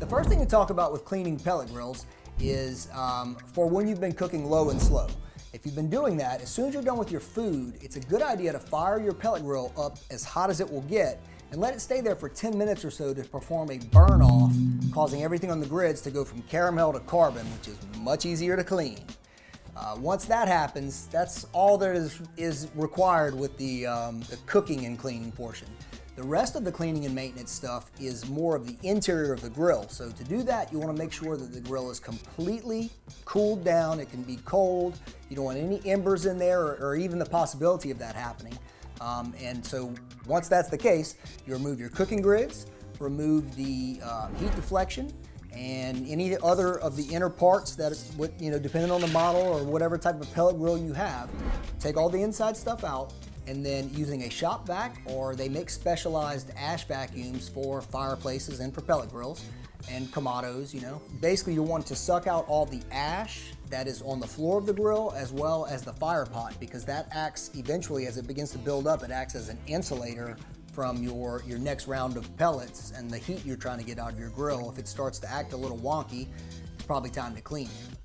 The first thing to talk about with cleaning pellet grills is for when you've been cooking low and slow. If you've been doing that, as soon as you're done with your food, it's a good idea to fire your pellet grill up as hot as it will get and let it stay there for 10 minutes or so to perform a burn off, causing everything on the grids to go from caramel to carbon, which is much easier to clean. Once that happens, that's all there is required with the cooking and cleaning portion. The rest of the cleaning and maintenance stuff is more of the interior of the grill. So to do that, you want to make sure that the grill is completely cooled down. It can be cold. You don't want any embers in there or even the possibility of that happening. And so once that's the case, you remove your cooking grids, remove the heat deflection, and any other of the inner parts that, depending on the model or whatever type of pellet grill you have, take all the inside stuff out, and then using a shop vac, or they make specialized ash vacuums for fireplaces and for pellet grills and Kamados, Basically, you want to suck out all the ash that is on the floor of the grill as well as the fire pot, because that acts eventually, as it begins to build up, it acts as an insulator from your next round of pellets and the heat you're trying to get out of your grill. If it starts to act a little wonky, it's probably time to clean it.